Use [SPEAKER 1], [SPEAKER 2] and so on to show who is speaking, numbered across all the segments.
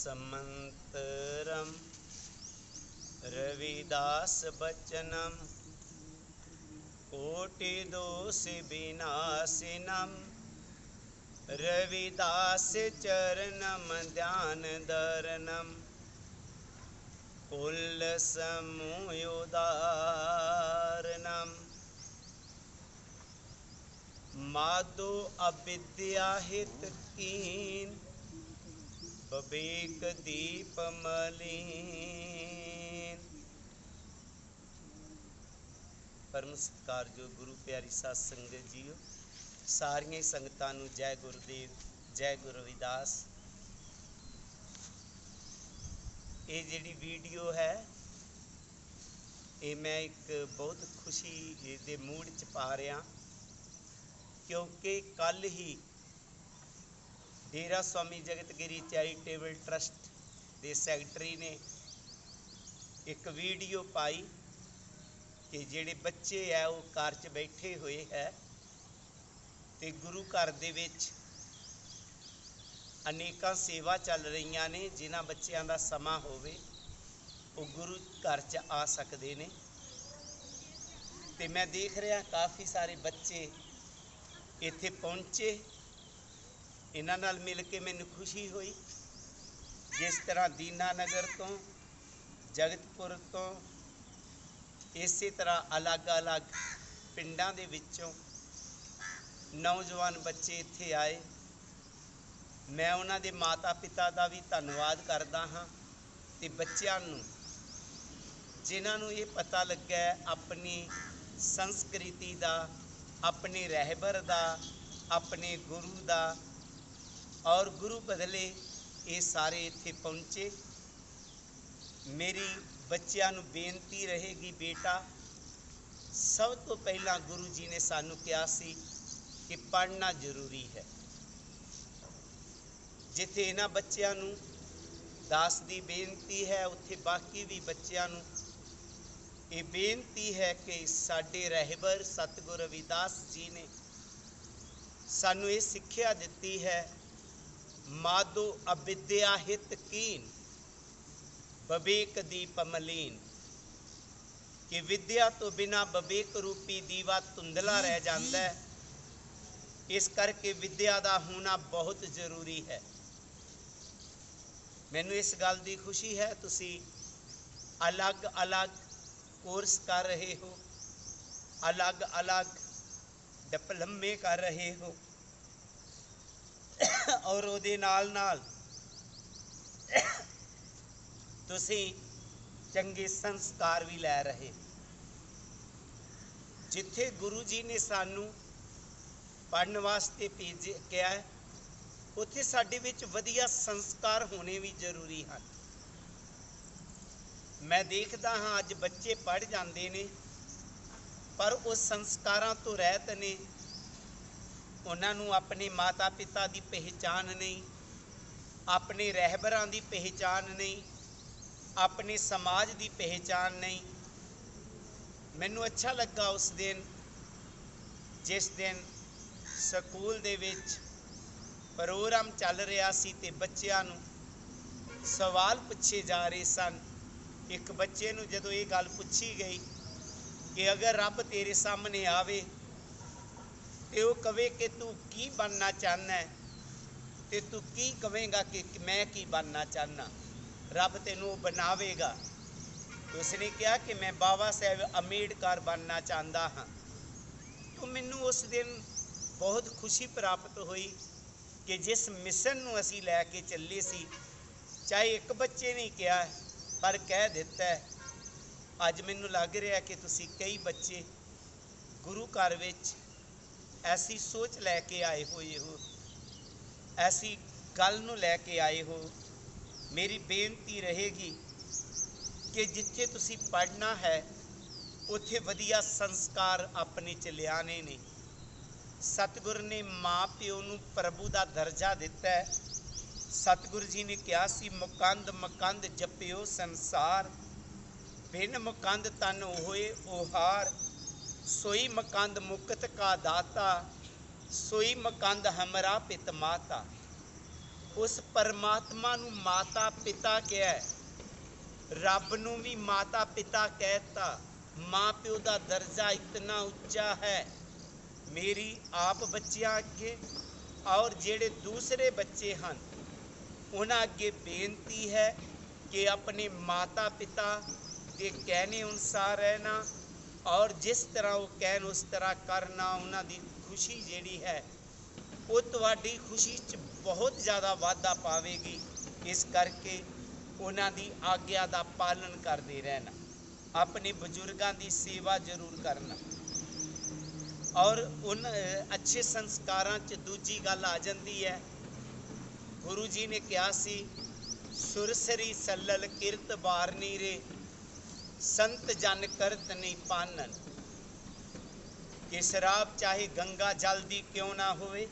[SPEAKER 1] समंतरम रविदास बचनम कोटि दोष विनाशिनम रविदास चरणम ध्यान धरणम कुल समूयोदारणम माधो अविद्या हित कीन विवेक दीप मलीन। परम सत्कारयोग गुरु प्यारी साध संगत जीओ, सारिया संगतां नूं जय गुरुदेव, जय गुरु रविदास। ये जिहड़ी वीडियो है ये मैं एक बहुत खुशी दे मूड च पा रहा, क्योंकि कल ही डेरा स्वामी जगतगिरी चैरिटेबल ट्रस्ट के सैकटरी ने एक वीडियो पाई कि जिहड़े बच्चे है वो घर च बैठे हुए है ते गुरु घर दे विच अनेकां सेवा चल रही ने, जिन्हां बच्चों का समा होवे वो गुरु घर च आ सकते ने। ते मैं देख रहा काफ़ी सारे बच्चे इत्थे पहुँचे, इन्हां नाल मिल के मैनूं खुशी हुई। जिस तरह दीनानगर तो, जगतपुर तो, इसी तरह अलग अलग पिंडां दे विच्चों नौजवान बच्चे इत्थे आए। मैं उन्हां दे माता पिता का भी धन्नवाद करदा हाँ ते बच्चिआं नूं जिन्हां नूं ये पता लग्गा अपनी संस्कृति का, अपने रहबर का, अपने गुरु का और गुरु बदले ये सारे इत्थे पहुँचे। मेरी बच्चिआं नूं बेनती रहेगी, बेटा सब तो पहला गुरु जी ने सानू कहा सी कि पढ़ना जरूरी है। जिथे इन्हां बच्चिआं नूं दास दी बेनती है, उत्थे बाकी भी बच्चिआं नूं ये बेनती है कि साडे रहबर सतगुरु रविदास जी ने सानू ये सिक्ख्या दिती है, माधो अविद्या हित कीन विवेक दीप मलीन, कि विद्या तो बिना विवेक रूपी दीवा धुंधला रह जाता है। इस करके विद्या का होना बहुत जरूरी है। मैनू इस गल की खुशी है तुसी अलग अलग कोर्स कर रहे हो, अलग अलग डिप्लोमे कर रहे हो और उहदे नाल नाल तुसी चंगे संस्कार भी लै रहे। जिथे गुरु जी ने सानू पढ़न वास्ते भेजे क्या है, उत्थे साडे विच वधिया संस्कार होने भी जरूरी हैं। मैं देखदा हाँ अज बच्चे पढ़ जाते ने पर उस संस्कारां तो रहत ने, उन्होंने अपने माता पिता की पहचान नहीं, अपने रहबरां की पहचान नहीं, अपने समाज की पहचान नहीं। मैनू अच्छा लगा उस दिन जिस दिन स्कूल दे विच प्रोग्राम चल रहा सी ते बच्चिआं नूं सवाल पूछे जा रहे सन। एक बच्चे नूं जदों ये गल पूछी गई कि अगर रब तेरे सामने आवे तो वह कहे कि तू की बनना चाहना है, तो तू की कहेगा कि मैं की बनना चाहना, रब तेनों बनावेगा। तो उसने कहा कि मैं बाबा साहेब अम्बेडकर बनना चाहता हाँ। तो मैनू उस दिन बहुत खुशी प्राप्त हुई कि जिस मिशन नूं असीं लैके चले सी, चाहे एक बच्चे ने कहा पर कह दिता है। अज मैनू लग रहा कि तुसीं कई बच्चे गुरु घर विच ऐसी सोच लैके आए हुए हो, ऐसी गल नूं लैके आए हो। मेरी बेनती रहेगी कि जिथे तुसीं पढ़ना है उत्थे वधिया संस्कार अपने च लियाने ने। सतगुर ने माँ प्यो नूं प्रभु का दर्जा दिता है। सतगुरु जी ने कहा सी मुकंद मुकंद जपियो संसार, बिन मुकंद तन होए ओहार, सोई मकंद मुकत का दाता, सोई मकंद हमरा पित माता। उस परमात्मा नूं माता पिता कहा है, रब नूं भी माता पिता कहता। माँ प्यो का दर्जा इतना उच्चा है मेरी आप बच्चियां अगे और जेड़े दूसरे बच्चे हैं उन्हां अगे बेनती है कि अपने माता पिता के कहने अनुसार रहना और जिस तरह वो कहन उस तरह करना। उन्हां दी खुशी जिहड़ी है वो तुहाडी खुशी च बहुत ज़्यादा वाधा पावेगी। इस करके उन्हां दी आग्या का पालन करते रहना, अपने बजुर्गों की सेवा जरूर करना। और उन अच्छे संस्कारां च दूजी गल आ जाती है, गुरु जी ने कहा सी सुरसरी सल्लल किरत बारनी रे संत जन करत नहीं पानन। कि शराब चाहे गंगा जल दी क्यों ना होवे,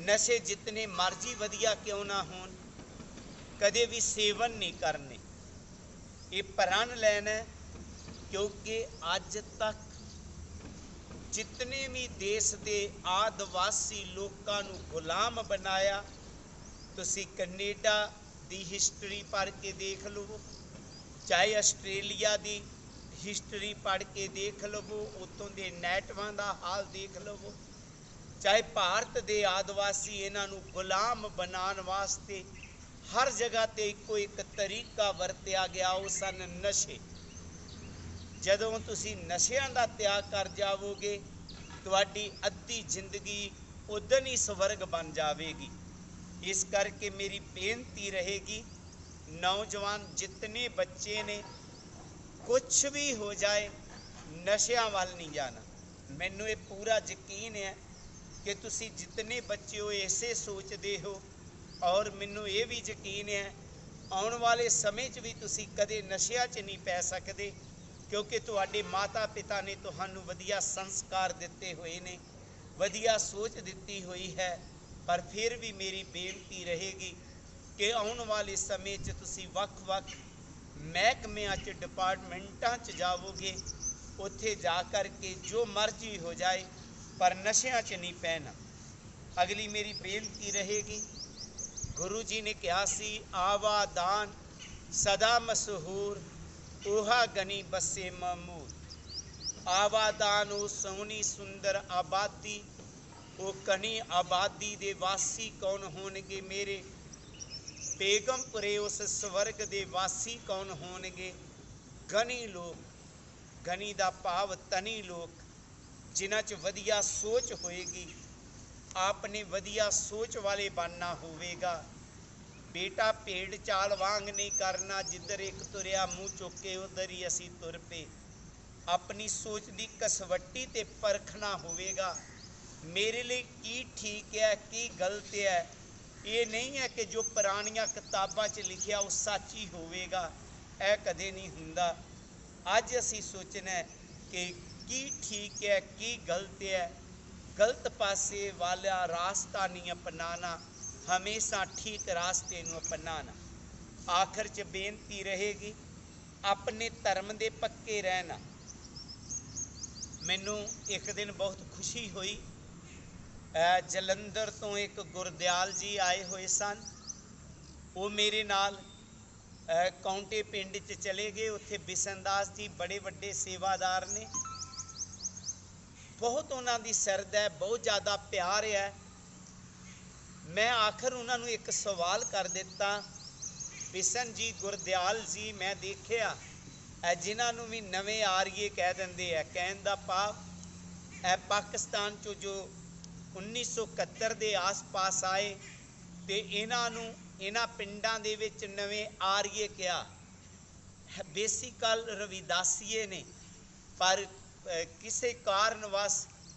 [SPEAKER 1] नशे जितने मर्जी वधिया क्यों ना होन, कदे भी सेवन नहीं करने। ये प्रण लेना, क्योंकि अज तक जितने भी देश के आदिवासी लोगों को गुलाम बनाया, तुसी कनेडा की हिस्टरी पढ़ के देख लो, चाहे आस्ट्रेलिया की हिस्टरी पढ़ के देख लवो, उतों के नैटवां का हाल देख लवो, चाहे भारत के आदिवासी इन्हों गुलाम बनाने वास्ते हर जगह ते इको एक तरीका वरत्या गया, वो सन नशे। जदों तुसी नशियां दा त्याग कर जावोगे, तुहाडी अद्धी जिंदगी उदन ही स्वर्ग बन जाएगी। इस करके मेरी बेनती रहेगी, नौजवान जितने बच्चे ने, कुछ भी हो जाए नशियां वाल नहीं जाना। मैनू ये पूरा यकीन है कि तुसी जितने बच्चे हो ऐसे सोचते हो, और मैनू ये भी यकीन है आने वाले समय च भी तुसी कदे नशिया च नहीं पै सकते, क्योंकि तुहाडे माता पिता ने तुहानू वधिया संस्कार दिते हुए ने, वधिया सोच दिती हुई है। पर फिर भी मेरी बेनती रहेगी कि आने वाले समय च तुसी वख-वख महकमियां च डिपार्टमेंटां च जाओगे, उत्थे जा कर के जो मर्जी हो जाए पर नशियां च नहीं पैना। अगली मेरी बेनती रहेगी, गुरु जी ने कहा सी आवादान सदा मशहूर ओहा गनी बसे महमूद। आवादान वो सोहनी सुंदर आबादी, वो कनी आबादी दे वासी कौन होणगे मेरे बेगमपुरे, उस स्वर्ग दे वासी कौन होणगे। गनी लोग, गनी दा भाव तनी लोग, जिन्हां च वधिया सोच होएगी, आपने वधिया सोच वाले बनना होवेगा। बेटा भेड़ चाल वांग नहीं करना, जिधर एक तुरिया मुँह चुक के उधर ही असी तुर पे। अपनी सोच की कसवट्टी ते परखना होवेगा, मेरे लिए की ठीक है की गलत है। ये नहीं है कि जो पुरानिया किताबां च लिखिया वो सच ही होवेगा, यह कदे नहीं हुंदा। अज असी सोचना है कि की ठीक है की गलत है। गलत पासे वाला रास्ता नहीं अपनाना, हमेशा ठीक रास्ते नूं अपनाना। आखिर च बेनती रहेगी, अपने धर्म दे पक्के रहना। मैनू एक दिन बहुत खुशी हुई, जलंधर तो एक गुरदयाल जी आए हुए सन, वो मेरे नाल कौंटे पिंड च चले गए। उत्थे बिशन दास जी बड़े वड्डे सेवादार ने, बहुत उन्होंने सरद है, बहुत ज़्यादा प्यार है। मैं आखिर उन्होंने एक सवाल कर दिता, बिशन जी गुरदयाल जी मैं देखिया जिन्होंने भी नवे आर्ये कह देंगे है, कहन का भाव पाकिस्तान चो जो 1971 के आस पास आए तो इन्हां पिंडां दे विच नवे आर्ये कहा, बेसिकल रविदासीए ने, पर किसी कारणवश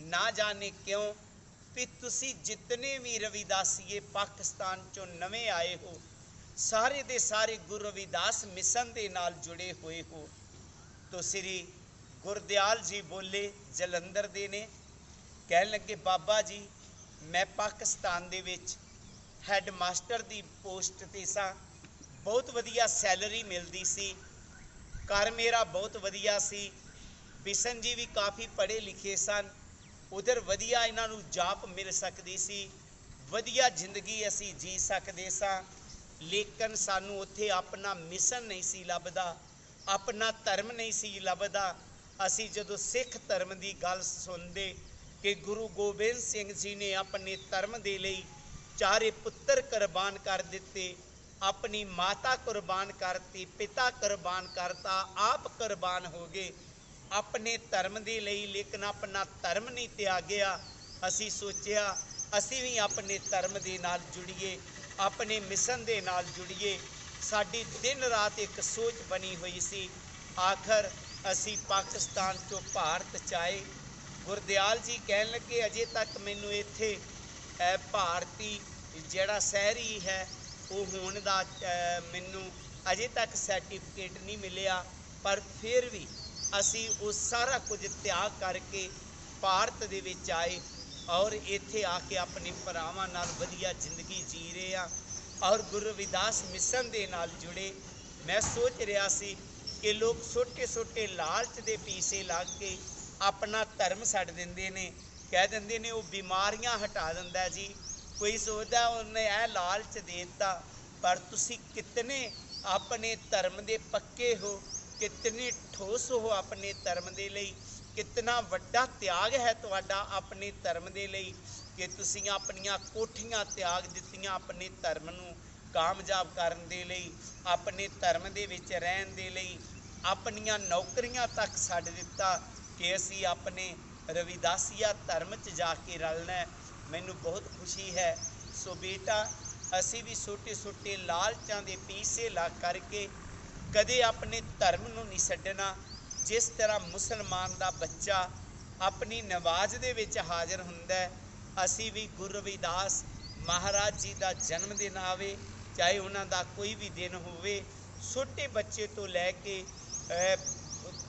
[SPEAKER 1] ना जाने क्यों भी तुसी जितने भी रविदासीए पाकिस्तान चो नवे आए हो, सारे दे सारे गुरु रविदास मिशन के नाल जुड़े हुए हो। तो श्री गुरदयाल जी बोले, जलंधर दे ने, कह लगे बाबा जी मैं पाकिस्तान दे विच हैड मास्टर की पोस्ट ते सा, बहुत वधिया सैलरी मिलती सी, घर मेरा बहुत वधिया सी। बिशन जी भी काफ़ी पढ़े लिखे सन, उधर वधिया इन्हों जाप मिल सकती सी। ਵਧੀਆ ਜ਼ਿੰਦਗੀ ਅਸੀਂ ਜੀ ਸਕਦੇ ਸਾਂ। ਲੇਕਿਨ ਸਾਨੂੰ ਉੱਥੇ ਆਪਣਾ ਮਿਸ਼ਨ ਨਹੀਂ ਸੀ ਲੱਭਦਾ, ਆਪਣਾ ਧਰਮ ਨਹੀਂ ਸੀ ਲੱਭਦਾ। ਅਸੀਂ ਜਦੋਂ ਸਿੱਖ ਧਰਮ ਦੀ ਗੱਲ ਸੁਣਦੇ ਕਿ ਗੁਰੂ ਗੋਬਿੰਦ ਸਿੰਘ ਜੀ ਨੇ ਆਪਣੇ ਧਰਮ ਦੇ ਲਈ ਚਾਰੇ ਪੁੱਤਰ ਕੁਰਬਾਨ ਕਰ ਦਿੱਤੇ, ਆਪਣੀ ਮਾਤਾ ਕੁਰਬਾਨ ਕਰਤੀ, ਪਿਤਾ ਕੁਰਬਾਨ ਕਰਤਾ, ਆਪ ਕੁਰਬਾਨ ਹੋ ਗਏ ਆਪਣੇ ਧਰਮ ਦੇ ਲਈ, ਲੇਕਿਨ ਆਪਣਾ ਧਰਮ ਨਹੀਂ ਤਿਆਗਿਆ। ਅਸੀਂ ਸੋਚਿਆ ਅਸੀਂ ਵੀ ਆਪਣੇ ਧਰਮ ਦੇ ਨਾਲ ਜੁੜੀਏ, ਆਪਣੇ ਮਿਸ਼ਨ ਦੇ ਨਾਲ ਜੁੜੀਏ। ਸਾਡੀ ਦਿਨ ਰਾਤ ਇੱਕ ਸੋਚ ਬਣੀ ਹੋਈ ਸੀ। ਆਖਰ ਅਸੀਂ ਪਾਕਿਸਤਾਨ ਤੋਂ ਭਾਰਤ 'ਚ ਆਏ। ਗੁਰਦਿਆਲ ਜੀ ਕਹਿਣ ਲੱਗੇ ਅਜੇ ਤੱਕ ਮੈਨੂੰ ਇੱਥੇ ਭਾਰਤੀ ਜਿਹੜਾ ਸ਼ਹਿਰੀ ਹੈ ਉਹ ਹੋਣ ਦਾ ਮੈਨੂੰ ਅਜੇ ਤੱਕ ਸਰਟੀਫਿਕੇਟ ਨਹੀਂ ਮਿਲਿਆ, ਪਰ ਫਿਰ ਵੀ ਅਸੀਂ ਉਹ ਸਾਰਾ ਕੁਝ ਤਿਆਗ ਕਰਕੇ ਭਾਰਤ ਦੇ ਵਿੱਚ ਆਏ ਔਰ ਇੱਥੇ ਆ ਕੇ ਆਪਣੇ ਭਰਾਵਾਂ ਨਾਲ ਵਧੀਆ ਜ਼ਿੰਦਗੀ ਜੀ ਰਹੇ ਹਾਂ ਔਰ ਗੁਰੂ ਰਵਿਦਾਸ ਮਿਸ਼ਨ ਦੇ ਨਾਲ ਜੁੜੇ। ਮੈਂ ਸੋਚ ਰਿਹਾ ਸੀ ਕਿ ਲੋਕ ਛੋਟੇ ਛੋਟੇ ਲਾਲਚ ਦੇ ਪਿੱਛੇ ਲੱਗ ਕੇ ਆਪਣਾ ਧਰਮ ਛੱਡ ਦਿੰਦੇ ਨੇ, ਕਹਿ ਦਿੰਦੇ ਨੇ ਉਹ ਬਿਮਾਰੀਆਂ ਹਟਾ ਦਿੰਦਾ ਜੀ। ਕੋਈ ਸੋਚਦਾ ਉਹਨੇ ਇਹ ਲਾਲਚ ਦੇ ਦਿੱਤਾ, ਪਰ ਤੁਸੀਂ ਕਿਤਨੇ ਆਪਣੇ ਧਰਮ ਦੇ ਪੱਕੇ ਹੋ, ਕਿਤਨੇ ਠੋਸ ਹੋ ਆਪਣੇ ਧਰਮ ਦੇ ਲਈ, ਕਿਤਨਾ ਵੱਡਾ ਤਿਆਗ ਹੈ ਤੁਹਾਡਾ ਆਪਣੇ ਧਰਮ ਦੇ ਲਈ ਕਿ ਤੁਸੀਂ ਆਪਣੀਆਂ ਕੋਠੀਆਂ ਤਿਆਗ ਦਿੱਤੀਆਂ ਆਪਣੇ ਧਰਮ ਨੂੰ ਕਾਮਯਾਬ ਕਰਨ ਦੇ ਲਈ, ਆਪਣੇ ਧਰਮ ਦੇ ਵਿੱਚ ਰਹਿਣ ਦੇ ਲਈ, ਆਪਣੀਆਂ ਨੌਕਰੀਆਂ ਤੱਕ ਛੱਡ ਦਿੱਤਾ ਕਿ ਅਸੀਂ ਆਪਣੇ ਰਵਿਦਾਸੀਆ ਧਰਮ 'ਚ ਜਾ ਕੇ ਰਲਣਾ। ਮੈਨੂੰ ਬਹੁਤ ਖੁਸ਼ੀ ਹੈ। ਸੋ ਬੇਟਾ, ਅਸੀਂ ਵੀ ਛੋਟੇ ਛੋਟੇ ਲਾਲਚਾਂ ਦੇ ਪਿੱਛੇ ਲੱਗ ਕਰਕੇ ਕਦੇ ਆਪਣੇ ਧਰਮ ਨੂੰ ਨਹੀਂ ਛੱਡਣਾ। ਜਿਸ ਤਰ੍ਹਾਂ ਮੁਸਲਮਾਨ ਦਾ ਬੱਚਾ ਆਪਣੀ ਨਮਾਜ਼ ਦੇ ਵਿੱਚ ਹਾਜ਼ਰ ਹੁੰਦਾ, ਅਸੀਂ ਵੀ ਗੁਰੂ ਰਵਿਦਾਸ ਮਹਾਰਾਜ ਜੀ ਦਾ ਜਨਮ ਦਿਨ ਆਵੇ, ਚਾਹੇ ਉਹਨਾਂ ਦਾ ਕੋਈ ਵੀ ਦਿਨ ਹੋਵੇ, ਛੋਟੇ ਬੱਚੇ ਤੋਂ ਲੈ ਕੇ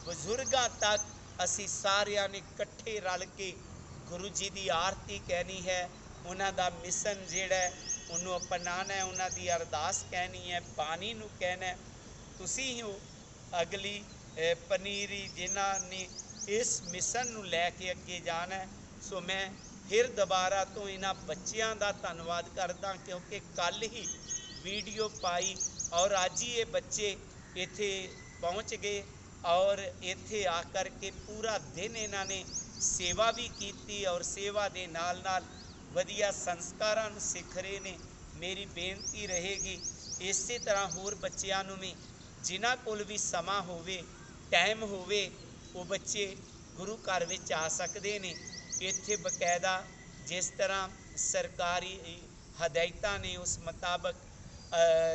[SPEAKER 1] ਬਜ਼ੁਰਗਾਂ ਤੱਕ ਅਸੀਂ ਸਾਰਿਆਂ ਨੇ ਇਕੱਠੇ ਰਲ ਕੇ ਗੁਰੂ ਜੀ ਦੀ ਆਰਤੀ ਕਹਿਣੀ ਹੈ, ਉਹਨਾਂ ਦਾ ਮਿਸ਼ਨ ਜਿਹੜਾ ਉਹਨੂੰ ਅਪਣਾਉਣਾ ਹੈ, ਉਹਨਾਂ ਦੀ ਅਰਦਾਸ ਕਹਿਣੀ ਹੈ, ਬਾਣੀ ਨੂੰ ਕਹਿਣਾ। ਤੁਸੀਂ ਹੋ ਅਗਲੀ ਪਨੀਰੀ ਜਿਨ੍ਹਾਂ ਨੇ ਇਸ ਮਿਸ਼ਨ ਨੂੰ ਲੈ ਕੇ ਅੱਗੇ ਜਾਣਾ। ਸੋ ਮੈਂ ਫਿਰ ਦੁਬਾਰਾ ਤੋਂ ਇਹਨਾਂ ਬੱਚਿਆਂ ਦਾ ਧੰਨਵਾਦ ਕਰਦਾ ਕਿਉਂਕਿ ਕੱਲ੍ਹ ਹੀ ਵੀਡੀਓ ਪਾਈ ਔਰ ਅੱਜ ਹੀ ਇਹ ਬੱਚੇ ਇੱਥੇ ਪਹੁੰਚ ਗਏ ਔਰ ਇੱਥੇ ਆ ਕਰਕੇ ਪੂਰਾ ਦਿਨ ਇਹਨਾਂ ਨੇ ਸੇਵਾ ਵੀ ਕੀਤੀ ਔਰ ਸੇਵਾ ਦੇ ਨਾਲ ਨਾਲ ਵਧੀਆ ਸੰਸਕਾਰਾਂ ਨੂੰ ਸਿੱਖ ਰਹੇ ਨੇ। ਮੇਰੀ ਬੇਨਤੀ ਰਹੇਗੀ ਇਸੇ ਤਰ੍ਹਾਂ ਹੋਰ ਬੱਚਿਆਂ ਨੂੰ ਵੀ, ਜਿਨ੍ਹਾਂ ਕੋਲ ਵੀ ਸਮਾਂ ਹੋਵੇ, ਟਾਈਮ ਹੋਵੇ, ਉਹ ਬੱਚੇ ਗੁਰੂ ਘਰ ਵਿੱਚ ਆ ਸਕਦੇ ਨੇ। ਇੱਥੇ ਬਕਾਇਦਾ ਜਿਸ ਤਰ੍ਹਾਂ ਸਰਕਾਰੀ ਹਦਾਇਤਾਂ ਨੇ ਉਸ ਮੁਤਾਬਕ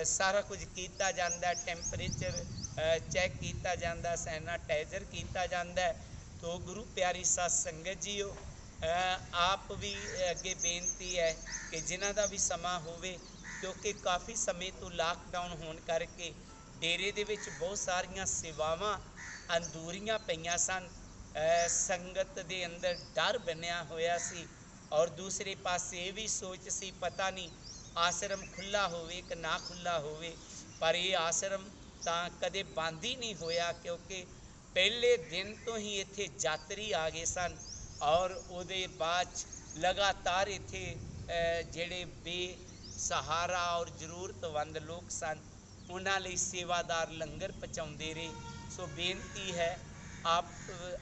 [SPEAKER 1] ਸਾਰਾ ਕੁਝ ਕੀਤਾ ਜਾਂਦਾ, ਟੈਂਪਰੇਚਰ ਚੈੱਕ ਕੀਤਾ ਜਾਂਦਾ, ਸੈਨਾਟਾਈਜ਼ਰ ਕੀਤਾ ਜਾਂਦਾ। ਤੋ ਗੁਰੂ ਪਿਆਰੀ ਸਾਧ ਸੰਗਤ ਜੀਓ, ਆਪ ਵੀ ਅੱਗੇ ਬੇਨਤੀ ਹੈ ਕਿ ਜਿਨ੍ਹਾਂ ਦਾ ਵੀ ਸਮਾਂ ਹੋਵੇ, ਕਿਉਂਕਿ ਕਾਫੀ ਸਮੇਂ ਤੋਂ ਲਾਕਡਾਊਨ ਹੋਣ ਕਰਕੇ ਡੇਰੇ ਦੇ ਵਿੱਚ ਬਹੁਤ ਸਾਰੀਆਂ ਸੇਵਾਵਾਂ ਅਧੂਰੀਆਂ ਪਈਆਂ ਸਨ। ਸੰਗਤ ਦੇ ਅੰਦਰ ਡਰ ਬਣਿਆ ਹੋਇਆ ਸੀ ਔਰ ਦੂਸਰੇ ਪਾਸੇ ਇਹ ਵੀ ਸੋਚ ਸੀ ਪਤਾ ਨਹੀਂ ਆਸ਼ਰਮ ਖੁੱਲ੍ਹਾ ਹੋਵੇ ਕਿ ਨਾ ਖੁੱਲ੍ਹਾ ਹੋਵੇ, ਪਰ ਇਹ ਆਸ਼ਰਮ ਤਾਂ ਕਦੇ ਬੰਦ ਹੀ ਨਹੀਂ ਹੋਇਆ ਕਿਉਂਕਿ ਪਹਿਲੇ ਦਿਨ ਤੋਂ ਹੀ ਇੱਥੇ ਯਾਤਰੀ ਆ ਗਏ ਸਨ ਔਰ ਉਹਦੇ ਬਾਅਦ 'ਚ ਲਗਾਤਾਰ ਇੱਥੇ ਜਿਹੜੇ ਬੇਸਹਾਰਾ ਔਰ ਜ਼ਰੂਰਤਮੰਦ ਲੋਕ ਸਨ ਉਹਨਾਂ ਲਈ ਸੇਵਾਦਾਰ ਲੰਗਰ ਪਹੁੰਚਾਉਂਦੇ ਰਹੇ। ਸੋ ਬੇਨਤੀ ਹੈ ਆਪ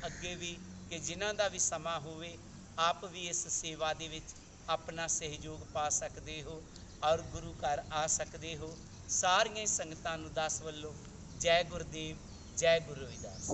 [SPEAKER 1] ਅੱਗੇ ਵੀ ਕਿ ਜਿਨ੍ਹਾਂ ਦਾ ਵੀ ਸਮਾਂ ਹੋਵੇ ਆਪ ਵੀ ਇਸ ਸੇਵਾ ਦੇ ਵਿੱਚ ਆਪਣਾ ਸਹਿਯੋਗ ਪਾ ਸਕਦੇ ਹੋ ਔਰ ਗੁਰੂ ਘਰ ਆ ਸਕਦੇ ਹੋ। ਸਾਰੀਆਂ ਸੰਗਤਾਂ ਨੂੰ ਦਾਸ ਵੱਲੋਂ ਜੈ ਗੁਰਦੇਵ, ਜੈ ਗੁਰੂ ਰਵਿਦਾਸ।